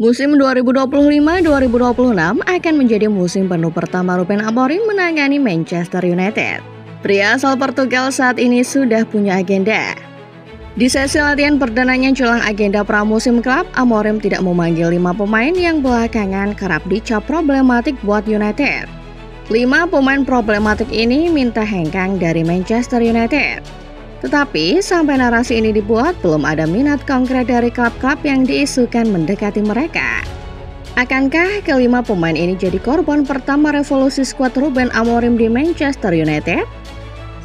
Musim 2025-2026 akan menjadi musim penuh pertama Ruben Amorim menangani Manchester United. Pria asal Portugal saat ini sudah punya agenda. Di sesi latihan perdananya jelang agenda pramusim klub, Amorim tidak memanggil 5 pemain yang belakangan kerap dicap problematik buat United. 5 pemain problematik ini minta hengkang dari Manchester United. Tetapi sampai narasi ini dibuat, belum ada minat konkret dari klub-klub yang diisukan mendekati mereka. Akankah kelima pemain ini jadi korban pertama revolusi skuad Ruben Amorim di Manchester United?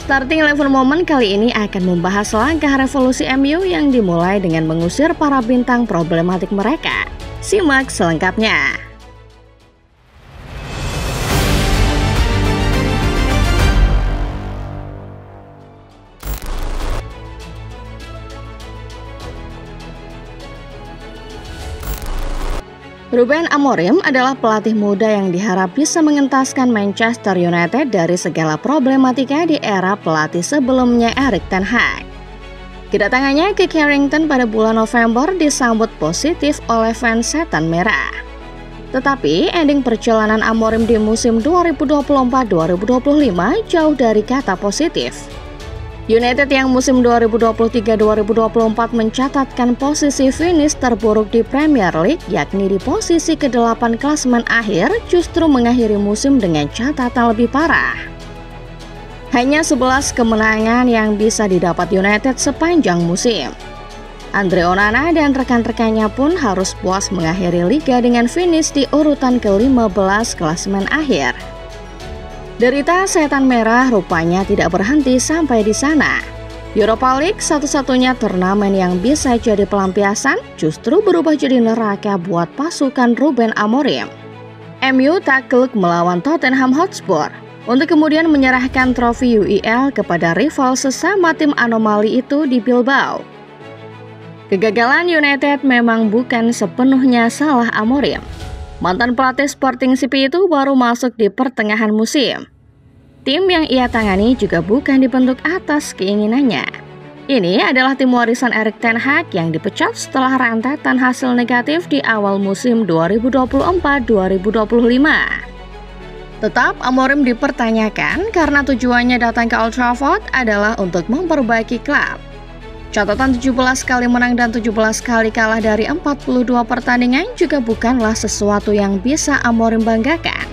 Starting 11 Moment kali ini akan membahas langkah revolusi MU yang dimulai dengan mengusir para bintang problematik mereka. Simak selengkapnya. Ruben Amorim adalah pelatih muda yang diharap bisa mengentaskan Manchester United dari segala problematika di era pelatih sebelumnya Erik ten Hag. Kedatangannya ke Carrington pada bulan November disambut positif oleh fans Setan Merah. Tetapi ending perjalanan Amorim di musim 2024-2025 jauh dari kata positif. United yang musim 2023-2024 mencatatkan posisi finish terburuk di Premier League, yakni di posisi ke-8 klasemen akhir, justru mengakhiri musim dengan catatan lebih parah. Hanya 11 kemenangan yang bisa didapat United sepanjang musim. Andre Onana dan rekan-rekannya pun harus puas mengakhiri liga dengan finish di urutan ke-15 klasemen akhir. Derita Setan Merah rupanya tidak berhenti sampai di sana. Europa League, satu-satunya turnamen yang bisa jadi pelampiasan, justru berubah jadi neraka buat pasukan Ruben Amorim. MU takluk melawan Tottenham Hotspur untuk kemudian menyerahkan trofi UEL kepada rival sesama tim anomali itu di Bilbao. Kegagalan United memang bukan sepenuhnya salah Amorim. Mantan pelatih Sporting CP itu baru masuk di pertengahan musim. Tim yang ia tangani juga bukan dibentuk atas keinginannya. Ini adalah tim warisan Erik ten Hag yang dipecat setelah rentetan hasil negatif di awal musim 2024-2025. Tetap Amorim dipertanyakan karena tujuannya datang ke Old Trafford adalah untuk memperbaiki klub. Catatan 17 kali menang dan 17 kali kalah dari 42 pertandingan juga bukanlah sesuatu yang bisa Amorim banggakan.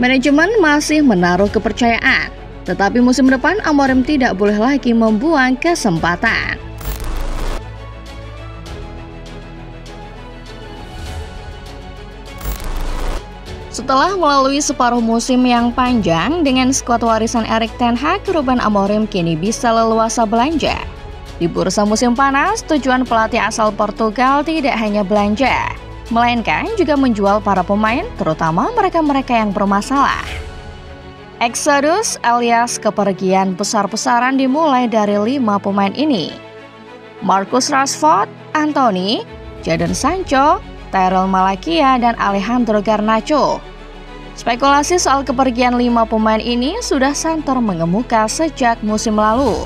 Manajemen masih menaruh kepercayaan, tetapi musim depan Amorim tidak boleh lagi membuang kesempatan. Setelah melalui separuh musim yang panjang dengan skuad warisan Erik ten Hag, Ruben Amorim kini bisa leluasa belanja. Di bursa musim panas, tujuan pelatih asal Portugal tidak hanya belanja, melainkan juga menjual para pemain, terutama mereka-mereka yang bermasalah. Exodus alias kepergian besar-besaran dimulai dari 5 pemain ini: Marcus Rashford, Anthony, Jadon Sancho, Tyrell Malacia, dan Alejandro Garnacho. Spekulasi soal kepergian 5 pemain ini sudah santer mengemuka sejak musim lalu.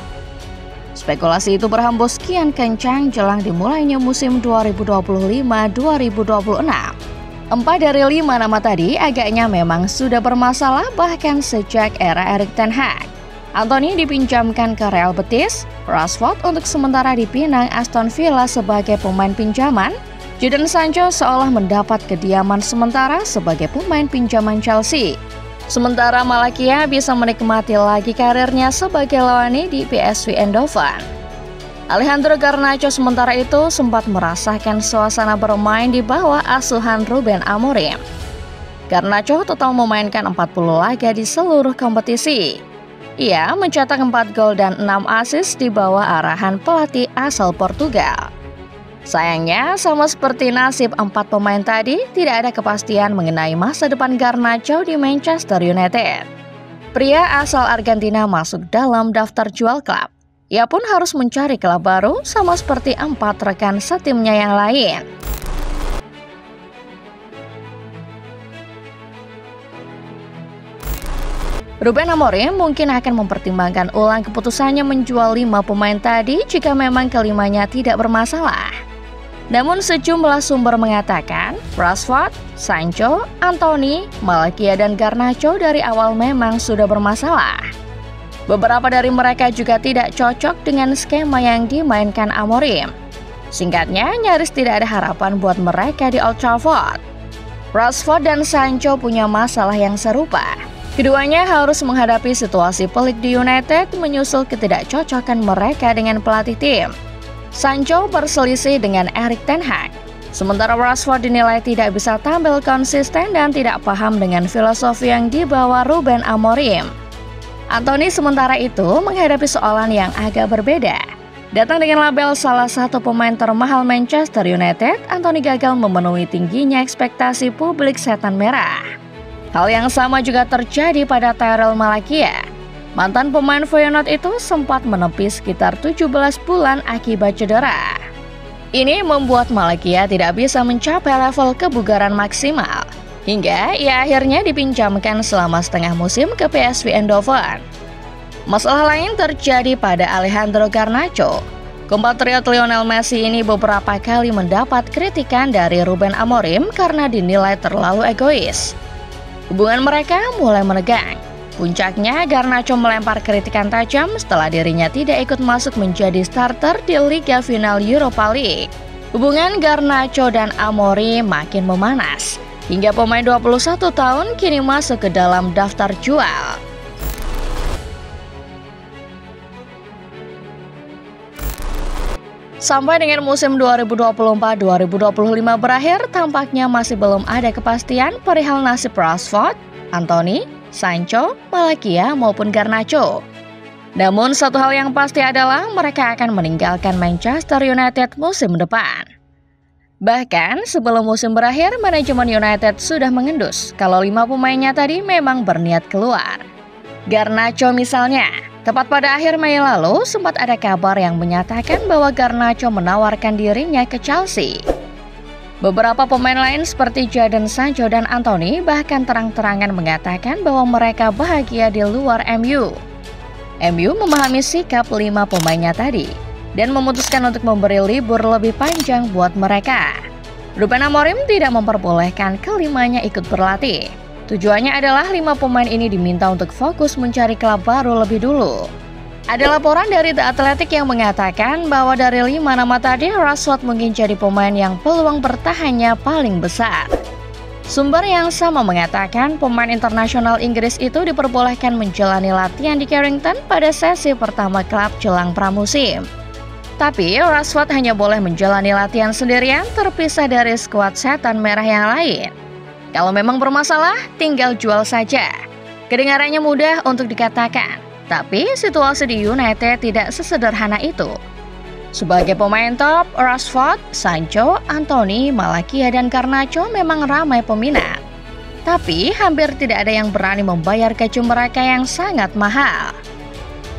Spekulasi itu berhembus kian kencang jelang dimulainya musim 2025-2026. 4 dari 5 nama tadi agaknya memang sudah bermasalah bahkan sejak era Erik ten Hag. Anthony dipinjamkan ke Real Betis, Rashford untuk sementara dipinang Aston Villa sebagai pemain pinjaman, Jadon Sancho seolah mendapat kediaman sementara sebagai pemain pinjaman Chelsea. Sementara Malacia bisa menikmati lagi karirnya sebagai lawani di PSV Eindhoven. Alejandro Garnacho sementara itu sempat merasakan suasana bermain di bawah asuhan Ruben Amorim. Garnacho total memainkan 40 laga di seluruh kompetisi. Ia mencetak 4 gol dan 6 assist di bawah arahan pelatih asal Portugal. Sayangnya, sama seperti nasib 4 pemain tadi, tidak ada kepastian mengenai masa depan Garnacho di Manchester United. Pria asal Argentina masuk dalam daftar jual klub. Ia pun harus mencari klub baru sama seperti 4 rekan setimnya yang lain. Ruben Amorim mungkin akan mempertimbangkan ulang keputusannya menjual 5 pemain tadi jika memang kelimanya tidak bermasalah. Namun sejumlah sumber mengatakan Rashford, Sancho, Anthony, Malacia, dan Garnacho dari awal memang sudah bermasalah. Beberapa dari mereka juga tidak cocok dengan skema yang dimainkan Amorim. Singkatnya, nyaris tidak ada harapan buat mereka di Old Trafford. Rashford dan Sancho punya masalah yang serupa. Keduanya harus menghadapi situasi pelik di United menyusul ketidakcocokan mereka dengan pelatih tim. Sancho berselisih dengan Erik ten Hag, sementara Rashford dinilai tidak bisa tampil konsisten dan tidak paham dengan filosofi yang dibawa Ruben Amorim. Anthony sementara itu menghadapi soalan yang agak berbeda. Datang dengan label salah satu pemain termahal Manchester United, Anthony gagal memenuhi tingginya ekspektasi publik setan merah. Hal yang sama juga terjadi pada Tyrell Malacia. Mantan pemain Feyenoord itu sempat menepi sekitar 17 bulan akibat cedera. Ini membuat Malacia tidak bisa mencapai level kebugaran maksimal, hingga ia akhirnya dipinjamkan selama setengah musim ke PSV Eindhoven. Masalah lain terjadi pada Alejandro Garnacho. Kompatriot Lionel Messi ini beberapa kali mendapat kritikan dari Ruben Amorim karena dinilai terlalu egois. Hubungan mereka mulai menegang. Puncaknya, Garnacho melempar kritikan tajam setelah dirinya tidak ikut masuk menjadi starter di Liga Final Europa League. Hubungan Garnacho dan Amorim makin memanas, hingga pemain 21 tahun kini masuk ke dalam daftar jual. Sampai dengan musim 2024-2025 berakhir, tampaknya masih belum ada kepastian perihal nasib Rashford, Anthony, Sancho, Malacia maupun Garnacho. Namun satu hal yang pasti adalah mereka akan meninggalkan Manchester United musim depan. Bahkan sebelum musim berakhir, manajemen United sudah mengendus kalau 5 pemainnya tadi memang berniat keluar. Garnacho misalnya, tepat pada akhir Mei lalu sempat ada kabar yang menyatakan bahwa Garnacho menawarkan dirinya ke Chelsea. Beberapa pemain lain seperti Jadon Sancho dan Anthony bahkan terang-terangan mengatakan bahwa mereka bahagia di luar MU. MU memahami sikap 5 pemainnya tadi dan memutuskan untuk memberi libur lebih panjang buat mereka. Ruben Amorim tidak memperbolehkan kelimanya ikut berlatih. Tujuannya adalah 5 pemain ini diminta untuk fokus mencari klub baru lebih dulu. Ada laporan dari The Athletic yang mengatakan bahwa dari 5 nama tadi, Rashford mungkin jadi pemain yang peluang bertahannya paling besar. Sumber yang sama mengatakan pemain internasional Inggris itu diperbolehkan menjalani latihan di Carrington pada sesi pertama klub jelang pramusim. Tapi Rashford hanya boleh menjalani latihan sendirian terpisah dari skuad setan merah yang lain. Kalau memang bermasalah, tinggal jual saja. Kedengarannya mudah untuk dikatakan, tapi situasi di United tidak sesederhana itu. Sebagai pemain top, Rashford, Sancho, Anthony, Malacia, dan Garnacho memang ramai peminat. Tapi hampir tidak ada yang berani membayar gaji mereka yang sangat mahal.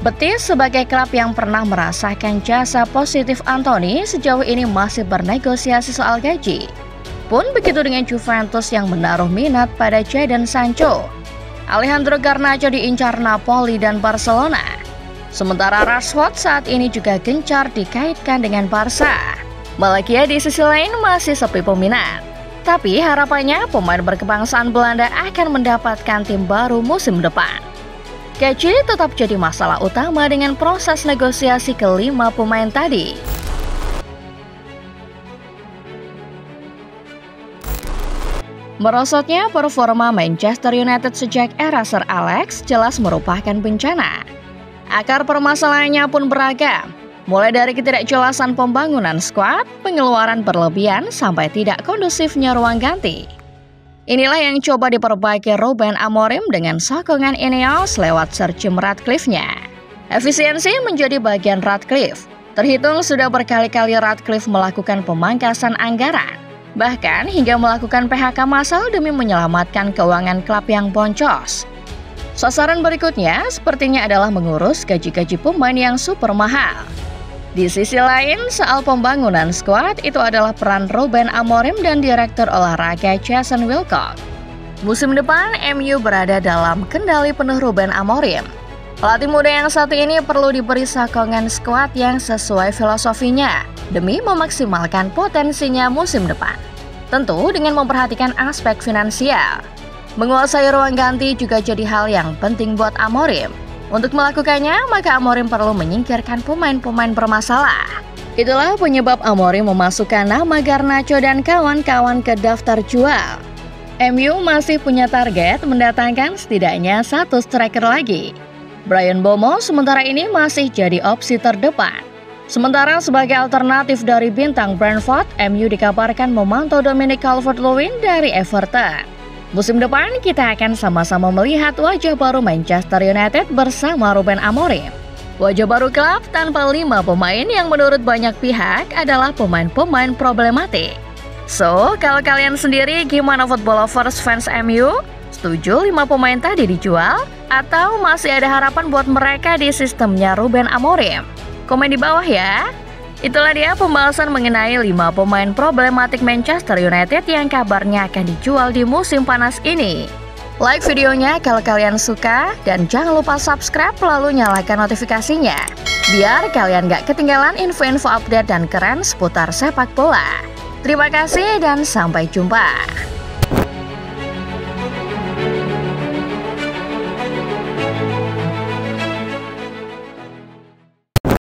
Betis sebagai klub yang pernah merasakan jasa positif Anthony sejauh ini masih bernegosiasi soal gaji. Pun begitu dengan Juventus yang menaruh minat pada Jadon Sancho. Alejandro Garnacho diincar Napoli dan Barcelona. Sementara Rashford saat ini juga gencar dikaitkan dengan Barca. Malacia di sisi lain masih sepi peminat. Tapi harapannya pemain berkebangsaan Belanda akan mendapatkan tim baru musim depan. Gaji tetap jadi masalah utama dengan proses negosiasi ke-5 pemain tadi. Merosotnya performa Manchester United sejak era Sir Alex jelas merupakan bencana. Akar permasalahannya pun beragam, mulai dari ketidakjelasan pembangunan skuad, pengeluaran berlebihan, sampai tidak kondusifnya ruang ganti. Inilah yang coba diperbaiki Ruben Amorim dengan sokongan Ineos lewat Sir Jim Ratcliffe-nya. Efisiensi menjadi bagian Ratcliffe. Terhitung sudah berkali-kali Ratcliffe melakukan pemangkasan anggaran, bahkan hingga melakukan PHK massal demi menyelamatkan keuangan klub yang boncos. Sasaran berikutnya sepertinya adalah mengurus gaji-gaji pemain yang super mahal. Di sisi lain, soal pembangunan skuad itu adalah peran Ruben Amorim dan Direktur Olahraga Jason Wilcock. Musim depan, MU berada dalam kendali penuh Ruben Amorim. Pelatih muda yang satu ini perlu diberi sokongan skuad yang sesuai filosofinya. demi memaksimalkan potensinya musim depan. Tentu dengan memperhatikan aspek finansial. Menguasai ruang ganti juga jadi hal yang penting buat Amorim. Untuk melakukannya, maka Amorim perlu menyingkirkan pemain-pemain bermasalah. Itulah penyebab Amorim memasukkan nama Garnacho dan kawan-kawan ke daftar jual. MU masih punya target mendatangkan setidaknya 1 striker lagi. Bryan Mbeumo sementara ini masih jadi opsi terdepan. Sementara sebagai alternatif dari bintang Brentford, MU dikabarkan memantau Dominic Calvert-Lewin dari Everton. Musim depan kita akan sama-sama melihat wajah baru Manchester United bersama Ruben Amorim. Wajah baru klub tanpa 5 pemain yang menurut banyak pihak adalah pemain-pemain problematik. So, kalau kalian sendiri gimana football lovers fans MU? Setuju 5 pemain tadi dijual? Atau masih ada harapan buat mereka di sistemnya Ruben Amorim? Komen di bawah ya. Itulah dia pembahasan mengenai 5 pemain problematik Manchester United yang kabarnya akan dijual di musim panas ini. Like videonya kalau kalian suka, dan jangan lupa subscribe lalu nyalakan notifikasinya, biar kalian gak ketinggalan info-info update dan keren seputar sepak bola. Terima kasih dan sampai jumpa.